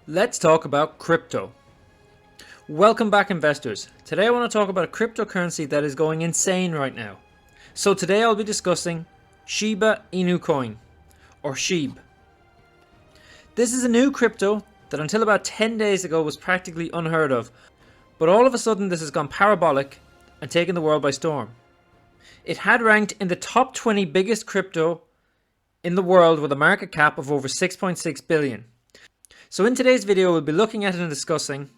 Let's talk about crypto. Welcome back, investors. Today I want to talk about a cryptocurrency that is going insane right now. So today I'll be discussing SHIBA INU coin, or SHIB. This is a new crypto that until about 10 days ago was practically unheard of, but all of a sudden this has gone parabolic and taken the world by storm. It had ranked in the top 20 biggest crypto in the world with a market cap of over 6.6 billion. So in today's video we'll be looking at it and discussing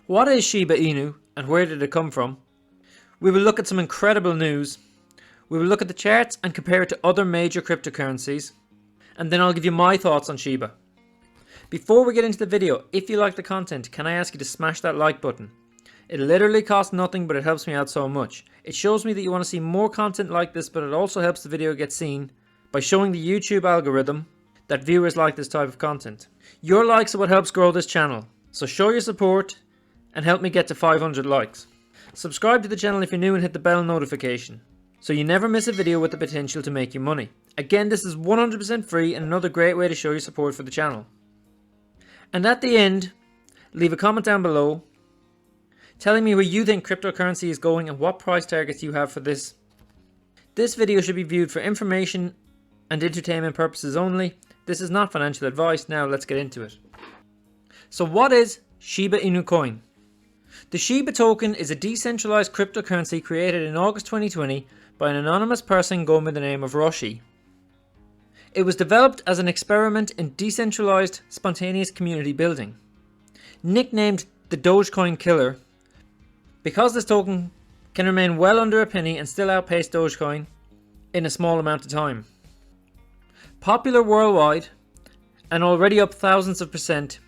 what is SHIBA INU and where did it come from. We will look at some incredible news. We will look at the charts and compare it to other major cryptocurrencies. And then I'll give you my thoughts on SHIBA. Before we get into the video, if you like the content, can I ask you to smash that like button? It literally costs nothing, but it helps me out so much. It shows me that you want to see more content like this, but it also helps the video get seen by showing the YouTube algorithm that viewers like this type of content. Your likes are what helps grow this channel, so show your support and help me get to 500 likes. Subscribe to the channel if you're new and hit the bell notification, so you never miss a video with the potential to make you money. Again, this is 100% free and another great way to show your support for the channel. And at the end, leave a comment down below telling me where you think cryptocurrency is going and what price targets you have for this. This video should be viewed for information and entertainment purposes only. This is not financial advice. Now let's get into it. So what is SHIBA INU coin? The SHIBA token is a decentralized cryptocurrency created in August 2020 by an anonymous person going by the name of Roshi. It was developed as an experiment in decentralized spontaneous community building. Nicknamed the Dogecoin killer, because this token can remain well under a penny and still outpace Dogecoin in a small amount of time. Popular worldwide and already up thousands of percent,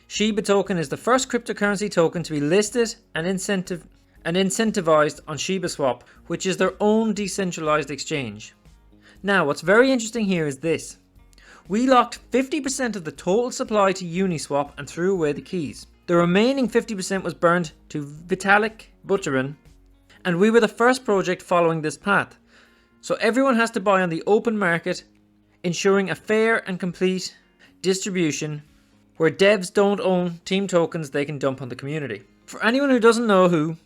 SHIBA token is the first cryptocurrency token to be listed and incentivized on ShibaSwap, which is their own decentralized exchange. Now, what's very interesting here is this. We locked 50% of the total supply to Uniswap and threw away the keys. The remaining 50% was burned to Vitalik Buterin, and we were the first project following this path. So everyone has to buy on the open market, ensuring a fair and complete distribution where devs don't own team tokens they can dump on the community. For anyone who doesn't know who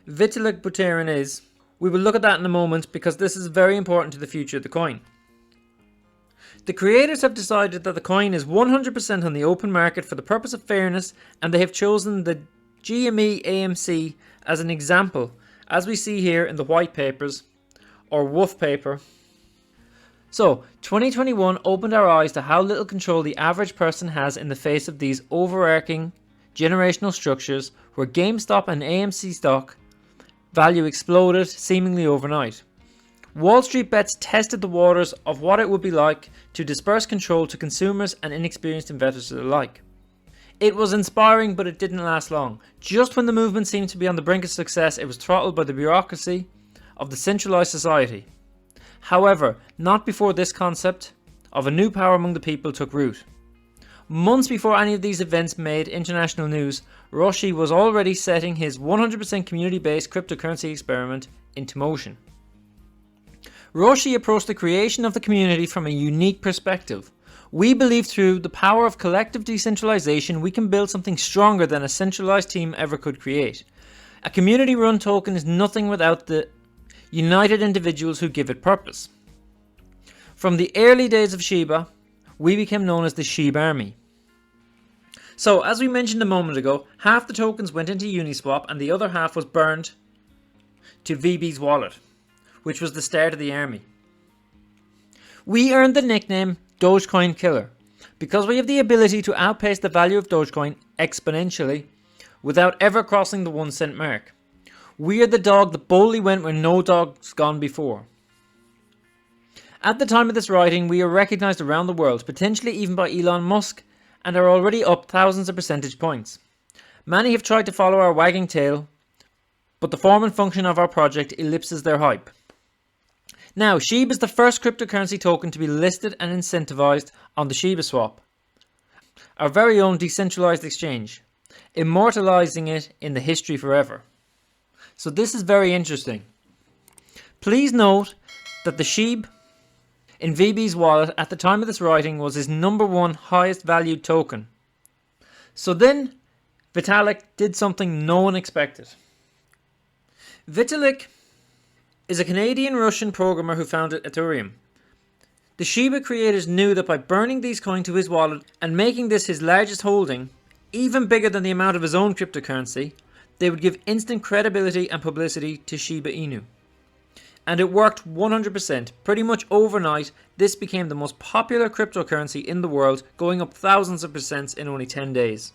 Vitalik Buterin is, we will look at that in a moment because this is very important to the future of the coin. The creators have decided that the coin is 100% on the open market for the purpose of fairness, and they have chosen the GME AMC as an example, as we see here in the white papers or WOOF paper. So, 2021 opened our eyes to how little control the average person has in the face of these overarching generational structures where GameStop and AMC stock value exploded seemingly overnight. Wall Street bets tested the waters of what it would be like to disperse control to consumers and inexperienced investors alike. It was inspiring, but it didn't last long. Just when the movement seemed to be on the brink of success, it was throttled by the bureaucracy of the centralized society. However, not before this concept of a new power among the people took root. Months before any of these events made international news, Roshi was already setting his 100% community-based cryptocurrency experiment into motion. Roshi approached the creation of the community from a unique perspective. We believe through the power of collective decentralization we can build something stronger than a centralized team ever could create. A community-run token is nothing without the united individuals who give it purpose. From the early days of SHIBA, we became known as the SHIB Army. So, as we mentioned a moment ago, half the tokens went into Uniswap and the other half was burned to VB's wallet, which was the start of the army. We earned the nickname Dogecoin Killer because we have the ability to outpace the value of Dogecoin exponentially without ever crossing the 1 cent mark. We are the dog that boldly went where no dog's gone before. At the time of this writing, we are recognized around the world, potentially even by Elon Musk, and are already up thousands of percentage points. Many have tried to follow our wagging tail, but the form and function of our project ellipses their hype. Now, SHIB is the first cryptocurrency token to be listed and incentivized on the ShibaSwap, our very own decentralized exchange, immortalizing it in the history forever. So this is very interesting. Please note that the SHIB in VB's wallet at the time of this writing was his #1 highest valued token. So then Vitalik did something no one expected. Vitalik is a Canadian-Russian programmer who founded Ethereum. The SHIBA creators knew that by burning these coins to his wallet and making this his largest holding, even bigger than the amount of his own cryptocurrency, they would give instant credibility and publicity to SHIBA INU. And it worked 100%. Pretty much overnight, this became the most popular cryptocurrency in the world, going up thousands of percents in only 10 days.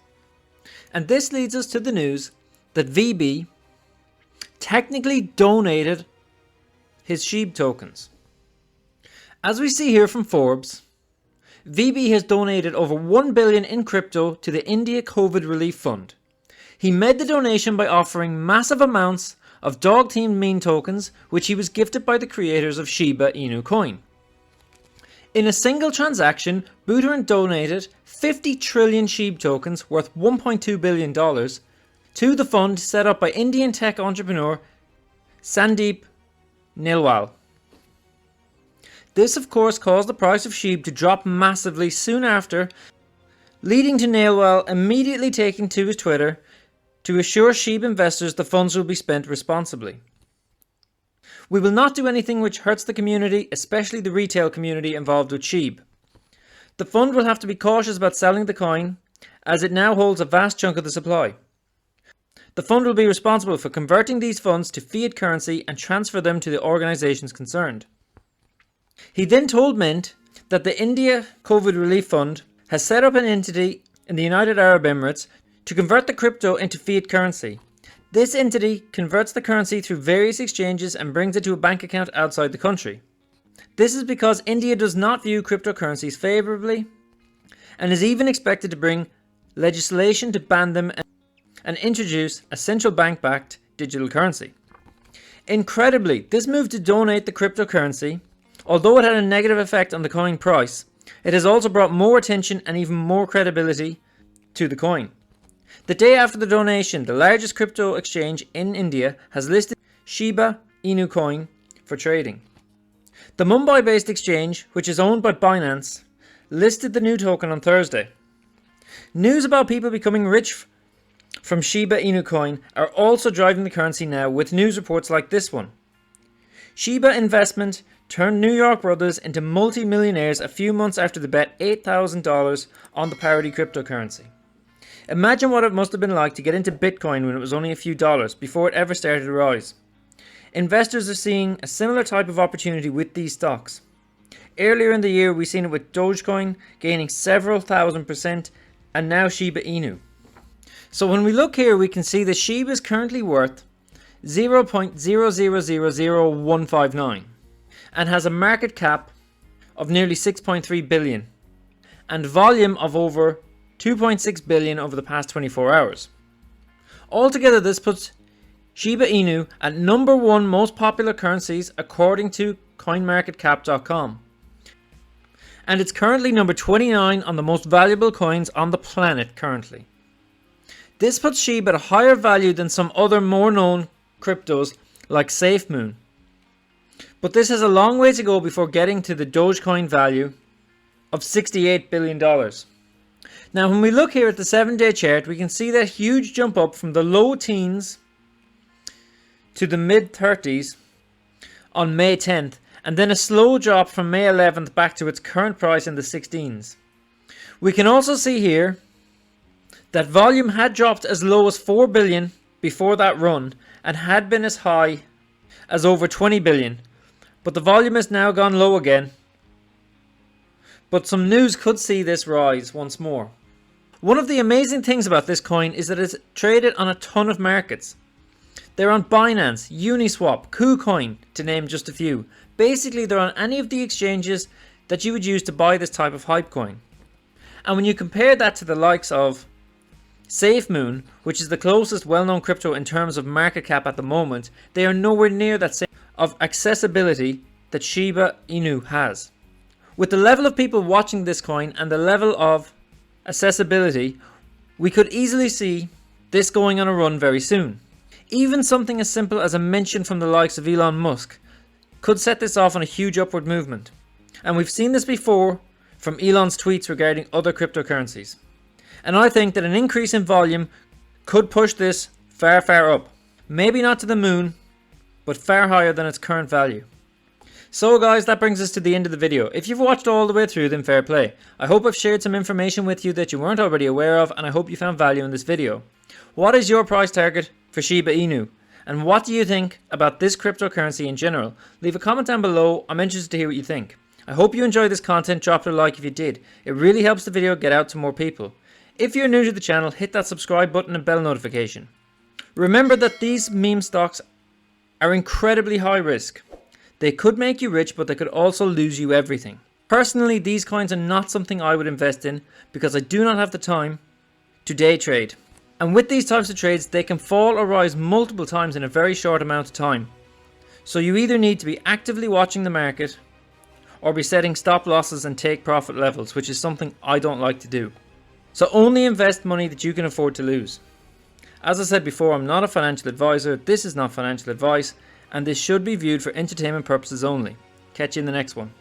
And this leads us to the news that VB technically donated his SHIB tokens. As we see here from Forbes, VB has donated over 1 billion in crypto to the India COVID Relief Fund. He made the donation by offering massive amounts of dog-themed meme tokens, which he was gifted by the creators of SHIBA INU coin. In a single transaction, Buterin donated 50 trillion SHIB tokens worth $1.2 billion to the fund set up by Indian tech entrepreneur Sandeep Nilwal. This of course caused the price of SHIB to drop massively soon after, leading to Nilwal immediately taking to his Twitter to assure SHIB investors the funds will be spent responsibly. We will not do anything which hurts the community, especially the retail community involved with SHIB. The fund will have to be cautious about selling the coin, as it now holds a vast chunk of the supply. The fund will be responsible for converting these funds to fiat currency and transfer them to the organisations concerned. He then told Mint that the India COVID Relief Fund has set up an entity in the United Arab Emirates to convert the crypto into fiat currency. This entity converts the currency through various exchanges and brings it to a bank account outside the country. This is because India does not view cryptocurrencies favourably and is even expected to bring legislation to ban them and introduce a central bank-backed digital currency. Incredibly, this move to donate the cryptocurrency, although it had a negative effect on the coin price, it has also brought more attention and even more credibility to the coin. The day after the donation, the largest crypto exchange in India has listed SHIBA INU coin for trading. The Mumbai-based exchange, which is owned by Binance, listed the new token on Thursday. News about people becoming rich from SHIBA INU coin are also driving the currency now, with news reports like this one. SHIBA investment turned New York brothers into multi-millionaires a few months after they bet $8,000 on the parody cryptocurrency. Imagine what it must have been like to get into Bitcoin when it was only a few dollars before it ever started to rise. Investors are seeing a similar type of opportunity with these stocks. Earlier in the year we seen it with Dogecoin gaining several thousand% and now SHIBA INU. So when we look here we can see that SHIBA is currently worth 0.0000159 and has a market cap of nearly 6.3 billion and volume of over 2.6 billion over the past 24 hours. Altogether this puts SHIBA INU at number 1 most popular currencies according to coinmarketcap.com. And it's currently number 29 on the most valuable coins on the planet currently. This puts SHIB at a higher value than some other more known cryptos like SafeMoon. But this has a long way to go before getting to the Dogecoin value of $68 billion. Now when we look here at the 7-day chart, we can see that huge jump up from the low teens to the mid 30s on May 10th, and then a slow drop from May 11th back to its current price in the 16s. We can also see here that volume had dropped as low as 4 billion before that run and had been as high as over 20 billion, but the volume has now gone low again. But some news could see this rise once more. One of the amazing things about this coin is that it's traded on a ton of markets. They're on Binance, Uniswap, KuCoin, to name just a few. Basically, they're on any of the exchanges that you would use to buy this type of hype coin. And when you compare that to the likes of SafeMoon, which is the closest well-known crypto in terms of market cap at the moment, they are nowhere near that same of accessibility that SHIBA INU has. With the level of people watching this coin and the level of accessibility, we could easily see this going on a run very soon. Even something as simple as a mention from the likes of Elon Musk could set this off on a huge upward movement. And we've seen this before from Elon's tweets regarding other cryptocurrencies. And I think that an increase in volume could push this far, far up. Maybe not to the moon, but far higher than its current value. So guys, that brings us to the end of the video. If you've watched all the way through, then fair play. I hope I've shared some information with you that you weren't already aware of, and I hope you found value in this video. What is your price target for Shiba Inu? And what do you think about this cryptocurrency in general? Leave a comment down below. I'm interested to hear what you think. I hope you enjoyed this content. Drop it a like if you did. It really helps the video get out to more people. If you're new to the channel, hit that subscribe button and bell notification. Remember that these meme stocks are incredibly high risk. They could make you rich, but they could also lose you everything. Personally, these coins are not something I would invest in because I do not have the time to day trade. And with these types of trades, they can fall or rise multiple times in a very short amount of time. So you either need to be actively watching the market or be setting stop losses and take profit levels, which is something I don't like to do. So only invest money that you can afford to lose. As I said before, I'm not a financial advisor, this is not financial advice, and this should be viewed for entertainment purposes only. Catch you in the next one.